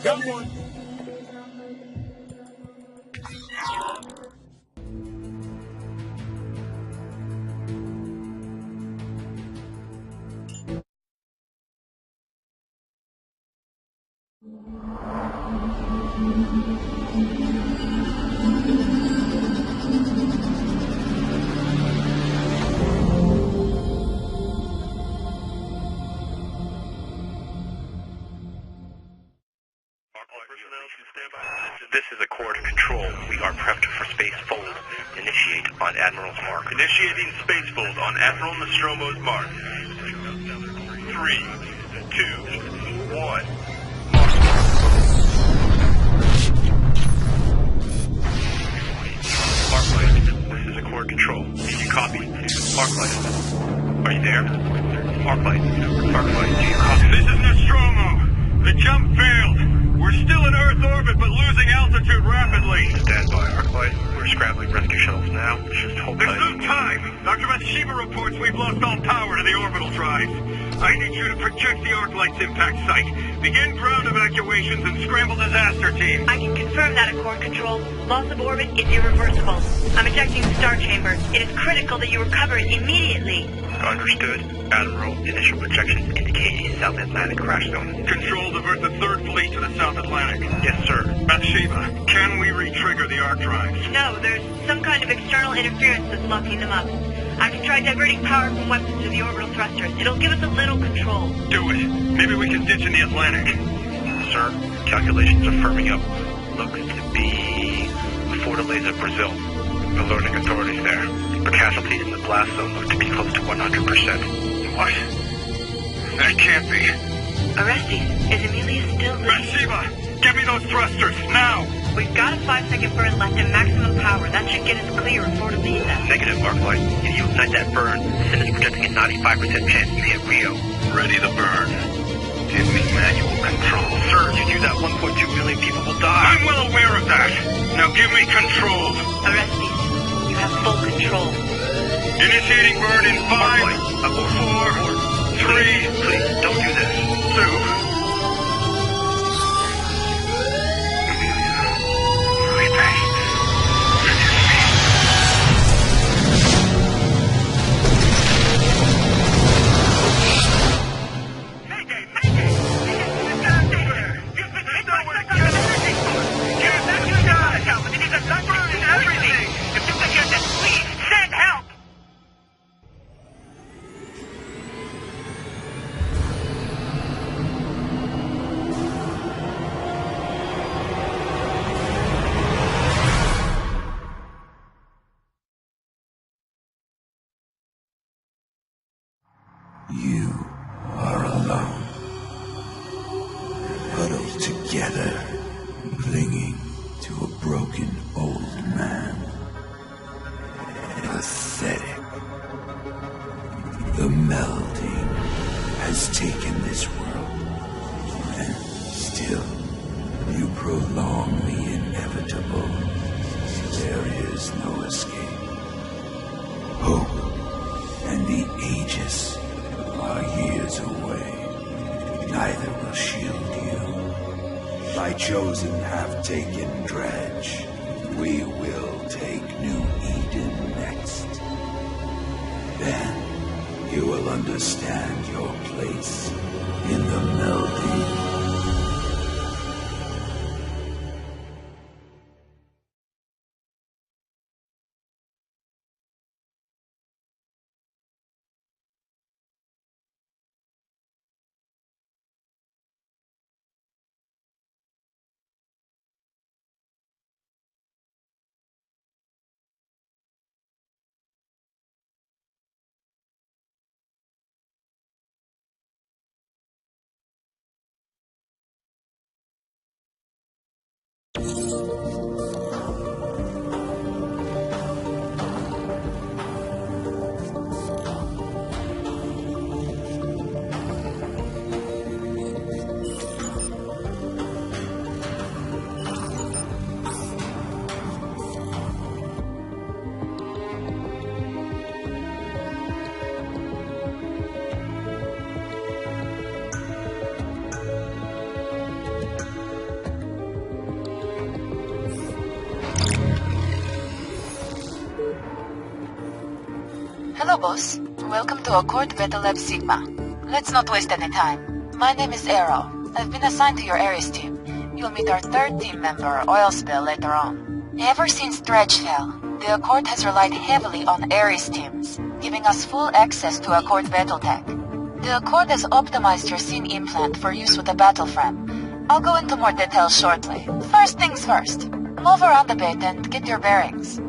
Got one. This is Accord Control. We are prepped for space fold. Initiate on Admiral's mark. Initiating space fold on Admiral Nostromo's mark. 3, 2, 1. Arclight, this is Accord Control. Did you copy? Arclight, are you there? Arclight, do you copy? This is Nostromo. The jump failed. We're still in Earth orbit, but losing altitude rapidly. Stand by, Arclight. We're scrambling rescue shuttles now. Just hold There's tight. no time. Dr. Bathsheba reports we've lost all power to the orbital drives. I need you to project the Arclight's impact site. Begin ground evacuations and scramble disaster team. I can confirm that, Accord Control. Loss of orbit is irreversible. I'm ejecting the star chamber. It is critical that you recover it immediately. Understood. Admiral, initial projections indicate a South Atlantic crash zone. Control, divert the 3rd Fleet to the South Atlantic. Yes, sir. Bathsheba, can we re-trigger the arc drives? No, there's some kind of external interference that's locking them up. I can try diverting power from weapons to the orbital thrusters. It'll give us a little control. Do it. Maybe we can ditch in the Atlantic. Sir, calculations are firming up. Looks to be before the laser of Brazil. Alerting authorities there. The casualties in the blast zone look to be close to 100%. What? That can't be. Orestes, is Amelia still... Bathsheba, give me those thrusters, now! We've got a 5-second burn left at maximum power. That should get us clear of Fortaleza. Negative, Arclight. If you ignite that burn, the Senate is projecting a 95% chance to hit Rio. Ready to burn. Give me manual control. Sir, if you do that, 1.2 million people will die. I'm well aware of that. Now give me control. Orestes, you have full control. Initiating burn in 5, Arclight, 4, 3, Please, don't do this. 2. You are alone, huddled together, clinging to a broken old man. Pathetic. The melding has taken this world, and still you prolong the inevitable. There is no escape. Hope and the Aegis are years away. Neither will shield you. My chosen have taken Dredge. We will take New Eden next. Then you will understand your place in the melding. Hello, boss. Welcome to Accord Beta Lab Sigma. Let's not waste any time. My name is Arrow. I've been assigned to your Ares team. You'll meet our third team member, Oil Spill, later on. Ever since Dredge fell, the Accord has relied heavily on Ares teams, giving us full access to Accord battle tech. The Accord has optimized your scene implant for use with the battle frame. I'll go into more details shortly. First things first. Move around a bit and get your bearings.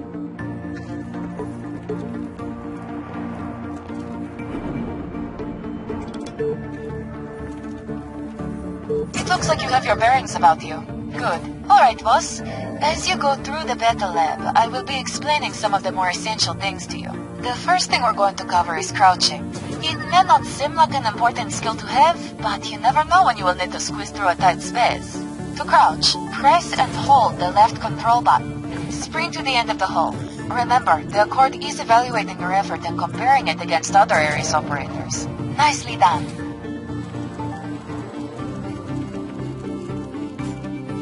It looks like you have your bearings about you. Good. Alright, boss. As you go through the beta lab, I will be explaining some of the more essential things to you. The first thing we're going to cover is crouching. It may not seem like an important skill to have, but you never know when you will need to squeeze through a tight space. To crouch, press and hold the left control button. Sprint to the end of the hole. Remember, the Accord is evaluating your effort and comparing it against other Ares operators. Nicely done.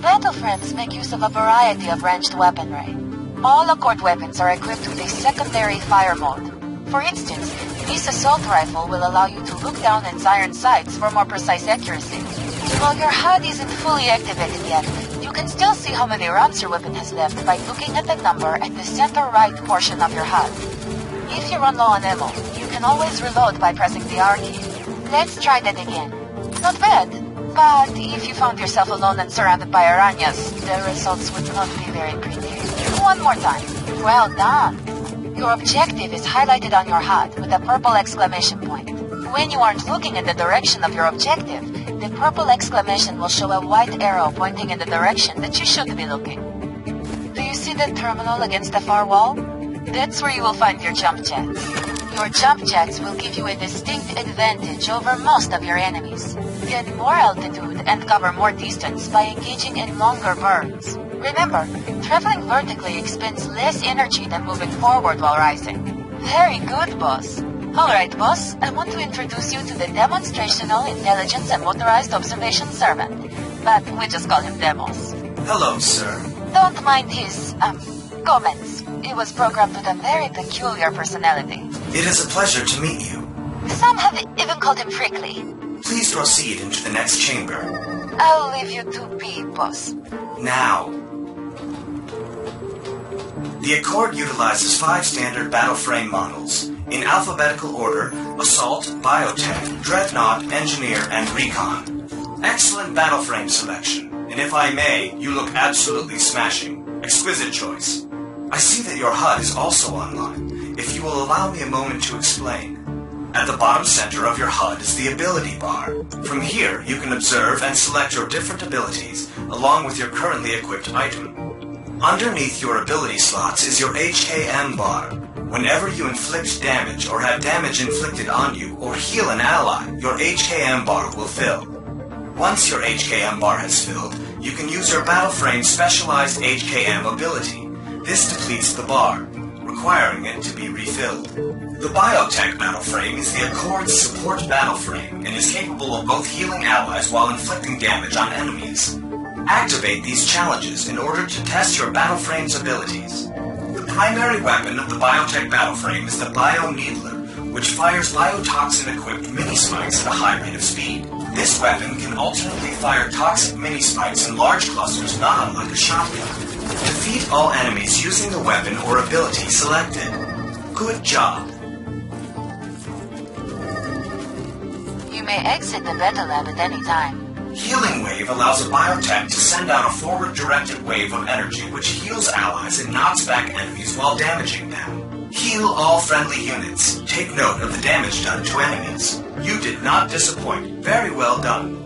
Battle frames make use of a variety of ranged weaponry. All Accord weapons are equipped with a secondary fire mode. For instance, this assault rifle will allow you to look down its iron sights for more precise accuracy. While your HUD isn't fully activated yet, you can still see how many rounds your weapon has left by looking at the number at the center right portion of your HUD. If you run low on ammo, you can always reload by pressing the R key. Let's try that again. Not bad. But if you found yourself alone and surrounded by arañas, the results would not be very pretty. One more time. Well done. Your objective is highlighted on your HUD with a purple exclamation point. When you aren't looking in the direction of your objective, the purple exclamation will show a white arrow pointing in the direction that you should be looking. Do you see the terminal against the far wall? That's where you will find your jump jets. Your jump jets will give you a distinct advantage over most of your enemies. Get more altitude and cover more distance by engaging in longer burns. Remember, traveling vertically expends less energy than moving forward while rising. Very good, boss. Alright, boss, I want to introduce you to the Demonstrational Intelligence and Motorized Observation Servant. But we just call him Demos. Hello, sir. Don't mind his, comments. He was programmed with a very peculiar personality. It is a pleasure to meet you. Some have even called him prickly. Please proceed into the next chamber. I'll leave you to be, boss. Now. The Accord utilizes 5 standard battle frame models, in alphabetical order: Assault, Biotech, Dreadnought, Engineer, and Recon. Excellent battle frame selection, and if I may, you look absolutely smashing. Exquisite choice. I see that your HUD is also online. If you will allow me a moment to explain. At the bottom center of your HUD is the ability bar. From here, you can observe and select your different abilities, along with your currently equipped item. Underneath your ability slots is your HKM bar. Whenever you inflict damage or have damage inflicted on you or heal an ally, your HKM bar will fill. Once your HKM bar has filled, you can use your battle frame's specialized HKM ability. This depletes the bar, requiring it to be refilled. The Biotech battle frame is the Accord's support battle frame and is capable of both healing allies while inflicting damage on enemies. Activate these challenges in order to test your battle frame's abilities. The primary weapon of the Biotech battle frame is the Bio Needler, which fires biotoxin-equipped mini-spikes at a high rate of speed. This weapon can alternately fire toxic mini-spikes in large clusters not unlike a shotgun. Defeat all enemies using the weapon or ability selected. Good job. You may exit the beta lab at any time. Healing Wave allows a biotech to send out a forward-directed wave of energy which heals allies and knocks back enemies while damaging them. Heal all friendly units. Take note of the damage done to enemies. You did not disappoint. Very well done.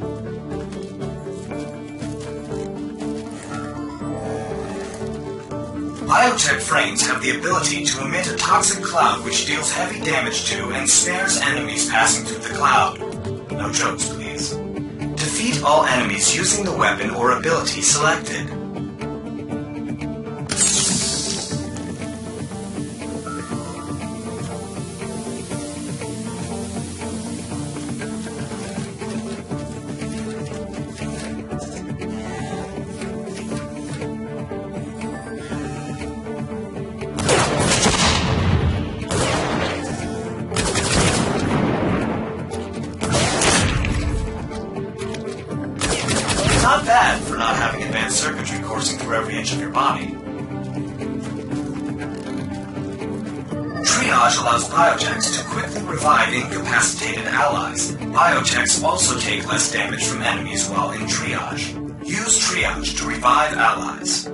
Biotech frames have the ability to emit a toxic cloud which deals heavy damage to and snares enemies passing through the cloud. No jokes, please. Defeat all enemies using the weapon or ability selected. bad for not having advanced circuitry coursing through every inch of your body. Triage allows biotechs to quickly revive incapacitated allies. Biotechs also take less damage from enemies while in triage. Use triage to revive allies.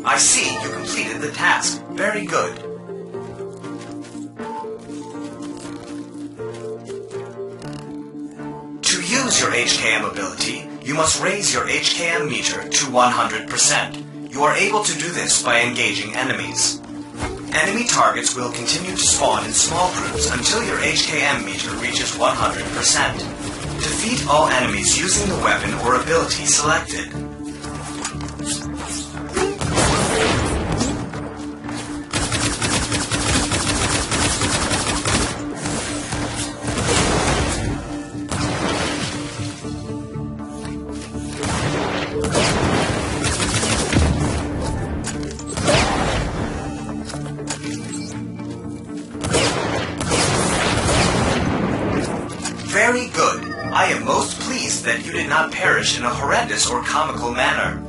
I see you completed the task. Very good. To use your HKM ability, you must raise your HKM meter to 100%. You are able to do this by engaging enemies. Enemy targets will continue to spawn in small groups until your HKM meter reaches 100%. Defeat all enemies using the weapon or ability selected. Very good. I am most pleased that you did not perish in a horrendous or comical manner.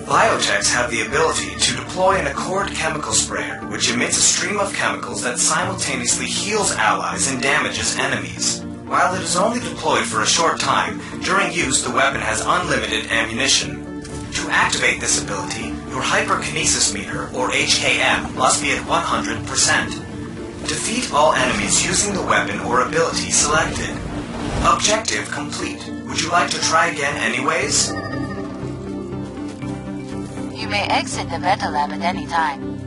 Biotechs have the ability to deploy an Accord chemical sprayer, which emits a stream of chemicals that simultaneously heals allies and damages enemies. While it is only deployed for a short time, during use the weapon has unlimited ammunition. To activate this ability, your hyperkinesis meter, or HKM, must be at 100%. Defeat all enemies using the weapon or ability selected. Objective complete. Would you like to try again anyways? You may exit the beta lab at any time.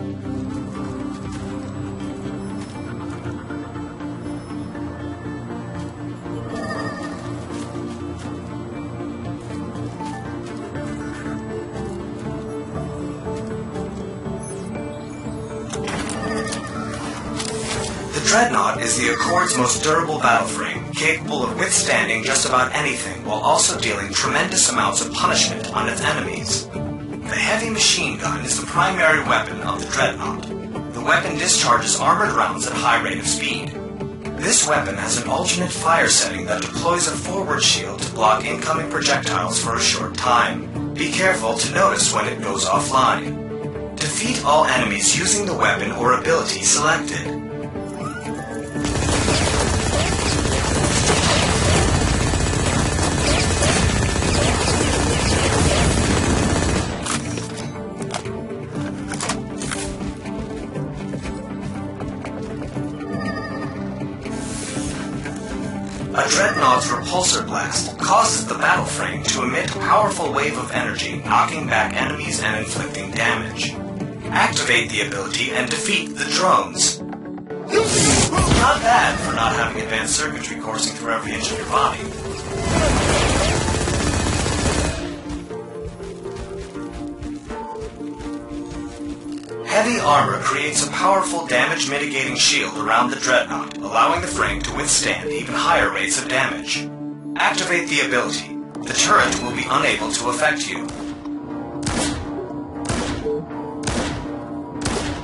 The Dreadnought is the Accord's most durable battle frame, capable of withstanding just about anything while also dealing tremendous amounts of punishment on its enemies. The heavy machine gun is the primary weapon of the Dreadnought. The weapon discharges armored rounds at high rate of speed. This weapon has an alternate fire setting that deploys a forward shield to block incoming projectiles for a short time. Be careful to notice when it goes offline. Defeat all enemies using the weapon or ability selected. A Dreadnought's repulsor blast causes the battle frame to emit a powerful wave of energy, knocking back enemies and inflicting damage. Activate the ability and defeat the drones. Not bad for not having advanced circuitry coursing through every inch of your body. Heavy armor creates a powerful damage-mitigating shield around the Dreadnought, allowing the frame to withstand even higher rates of damage. Activate the ability. The turret will be unable to affect you.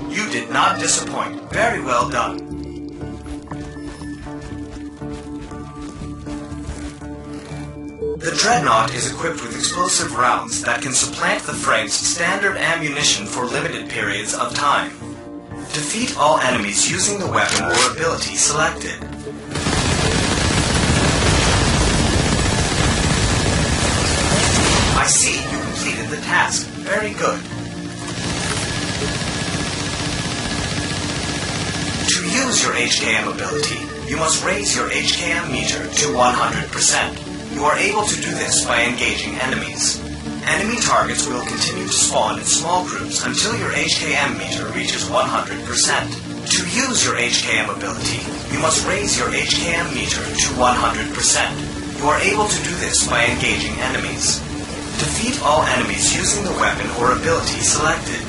You did not disappoint. Very well done. The Dreadnought is equipped with explosive rounds that can supplant the frame's standard ammunition for limited periods of time. Defeat all enemies using the weapon or ability selected. I see you completed the task. Very good. To use your HKM ability, you must raise your HKM meter to 100%. You are able to do this by engaging enemies. Enemy targets will continue to spawn in small groups until your HKM meter reaches 100%. To use your HKM ability, you must raise your HKM meter to 100%. You are able to do this by engaging enemies. Defeat all enemies using the weapon or ability selected.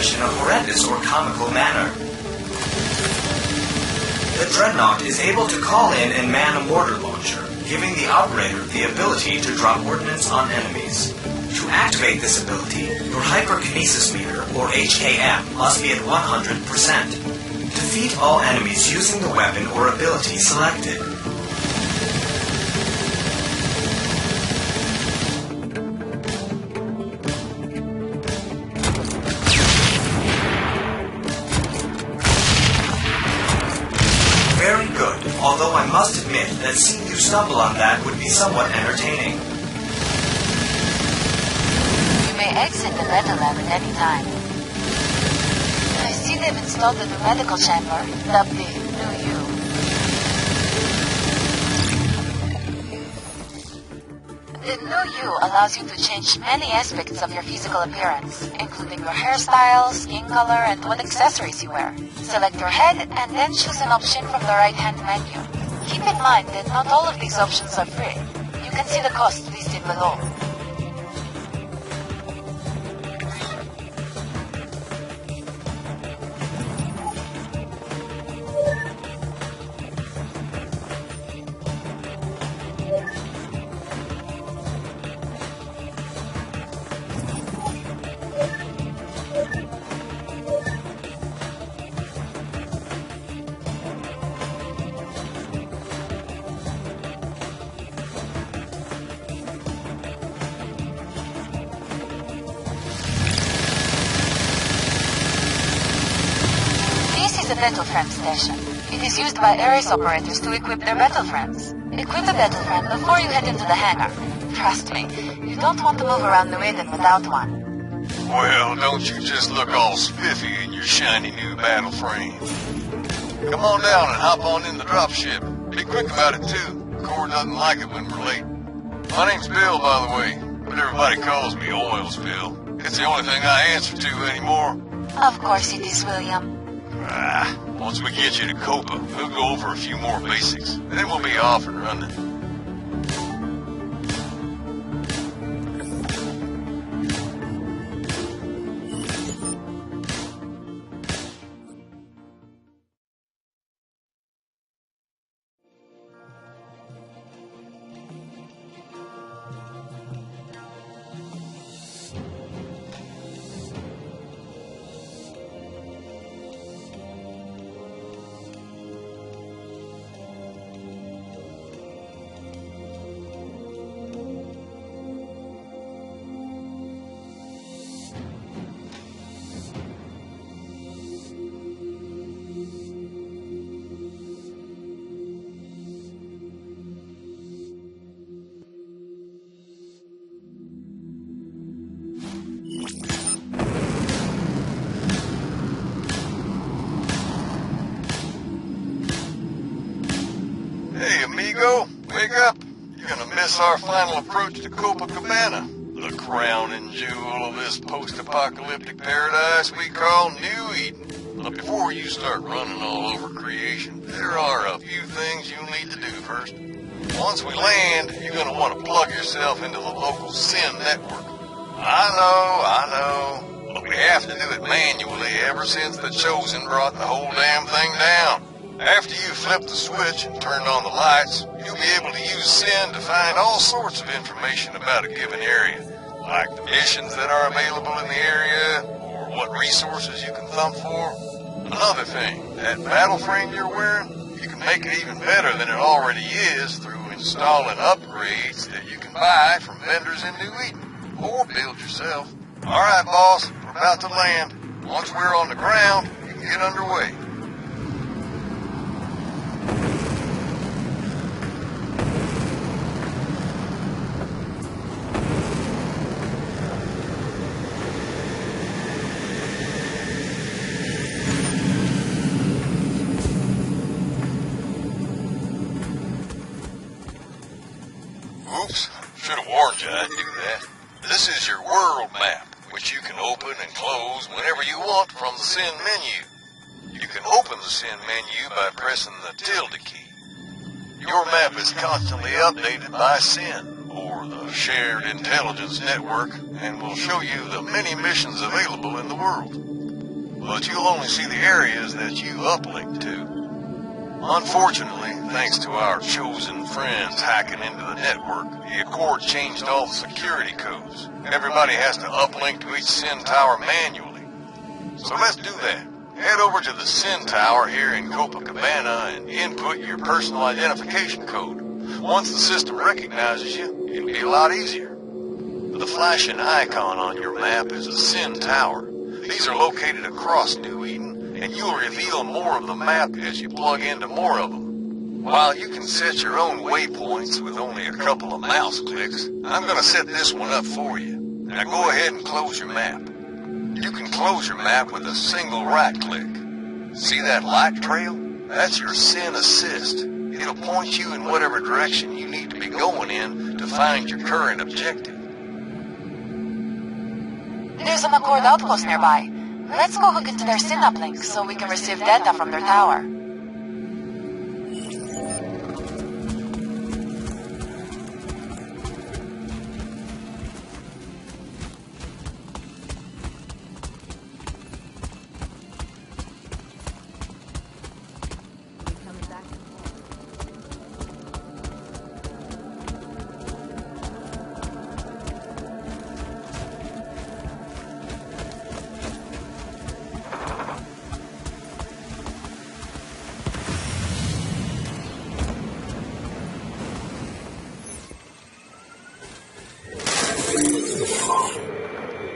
accomplished in a horrendous or comical manner. The Dreadnought is able to call in and man a mortar launcher, giving the operator the ability to drop ordnance on enemies. To activate this ability, your hyperkinesis meter, or HKM, must be at 100%. Defeat all enemies using the weapon or ability selected. Very good, although I must admit that seeing you stumble on that would be somewhat entertaining. You may exit the metal lab at any time. I see they've installed a new medical chamber, dubbed the New You. The New You allows you to change many aspects of your physical appearance, including your hairstyle, skin color, and what accessories you wear. Select your head and then choose an option from the right-hand menu. Keep in mind that not all of these options are free. You can see the costs listed below. This is a battle frame station. It is used by Ares operators to equip their battle frames. Equip the battle frame before you head into the hangar. Trust me, you don't want to move around New Eden without one. Well, don't you just look all spiffy in your shiny new battle frame. Come on down and hop on in the dropship. Be quick about it, too. The Corps doesn't like it when we're late. My name's Bill, by the way, but everybody calls me Oils Bill. It's the only thing I answer to anymore. Of course it is, William. Once we get you to Copa, we'll go over a few more basics. Then we'll be off and running. Hey, amigo, wake up. You're gonna miss our final approach to Copacabana, the crown and jewel of this post-apocalyptic paradise we call New Eden. But before you start running all over creation, there are a few things you'll need to do first. Once we land, you're gonna want to plug yourself into the local SIN network. I know, but we have to do it manually ever since the Chosen brought the whole damn thing down. After you flip the switch and turn on the lights, you'll be able to use SIN to find all sorts of information about a given area, like the missions that are available in the area, or what resources you can thump for. Another thing, that battle frame you're wearing, you can make it even better than it already is through installing upgrades that you can buy from vendors in New Eden, or build yourself. Alright, boss, we're about to land. Once we're on the ground, you can get underway. Oops, should have warned you I'd do that. This is your world map, which you can open and close whenever you want from the SIN menu. You can open the SIN menu by pressing the tilde key. Your map is constantly updated by SIN, or the Shared Intelligence Network, and will show you the many missions available in the world. but you'll only see the areas that you uplink to. Unfortunately, thanks to our chosen friends hacking into the network, the Accord changed all the security codes. Everybody has to uplink to each SIN tower manually. So let's do that. Head over to the SIN tower here in Copacabana and input your personal identification code. Once the system recognizes you, it'll be a lot easier. The flashing icon on your map is a SIN tower. These are located across New Eden, and you'll reveal more of the map as you plug into more of them. While you can set your own waypoints with only a couple of mouse clicks, I'm going to set this one up for you. Now go ahead and close your map. You can close your map with a single right click. See that light trail? That's your SIN assist. It'll point you in whatever direction you need to be going in to find your current objective. There's an Accord outpost nearby. Let's go hook into their SIN uplink so we can receive data from their tower.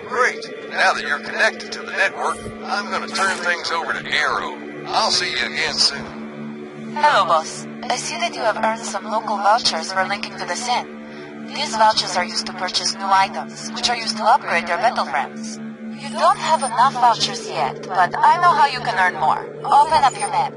Great. Now that you're connected to the network, I'm going to turn things over to Arrow. I'll see you again soon. Hello, boss. I see that you have earned some local vouchers for linking to the SIN. These vouchers are used to purchase new items, which are used to upgrade your battle frames. You don't have enough vouchers yet, but I know how you can earn more. Open up your map.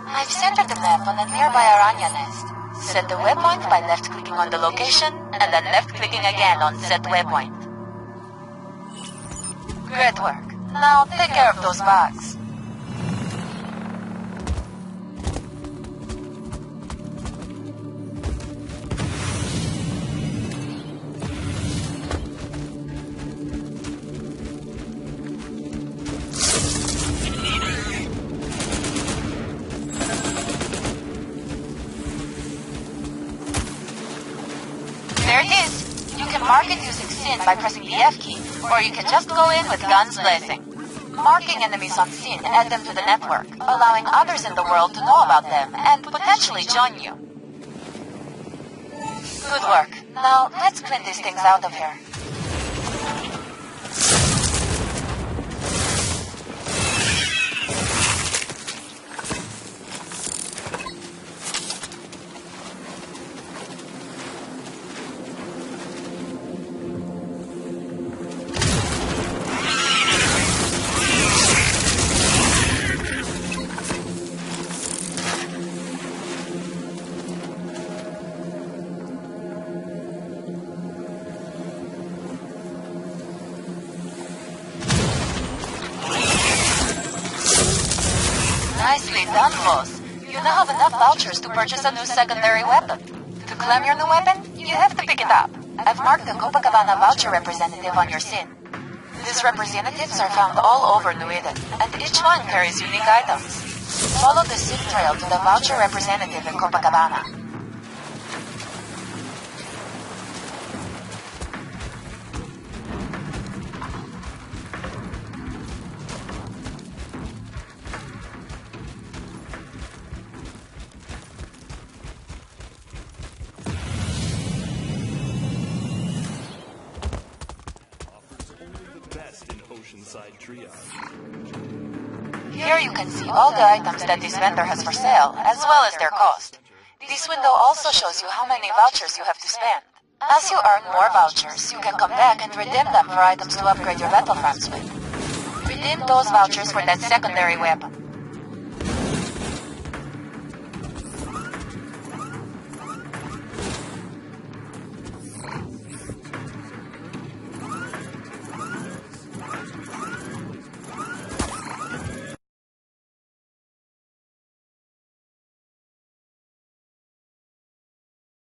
I've centered the map on a nearby Aranya nest. Set the waypoint by left-clicking on the location, and then left-clicking again on Set Waypoint. Great work. Now take care of those bugs. There it is. You can mark it using SIN by pressing the F key, or you can just go in with guns blazing. Marking enemies on SIN add them to the network, allowing others in the world to know about them and potentially join you. Good work. Now let's clean these things out of here. Nicely done, boss. You now have enough vouchers to purchase a new secondary weapon. To claim your new weapon, you have to pick it up. I've marked the Copacabana voucher representative on your SIN. These representatives are found all over New Eden, and each one carries unique items. Follow the SIN trail to the voucher representative in Copacabana. Here you can see all the items that this vendor has for sale, as well as their cost. This window also shows you how many vouchers you have to spend. As you earn more vouchers, you can come back and redeem them for items to upgrade your battle frames with. Redeem those vouchers for that secondary weapon.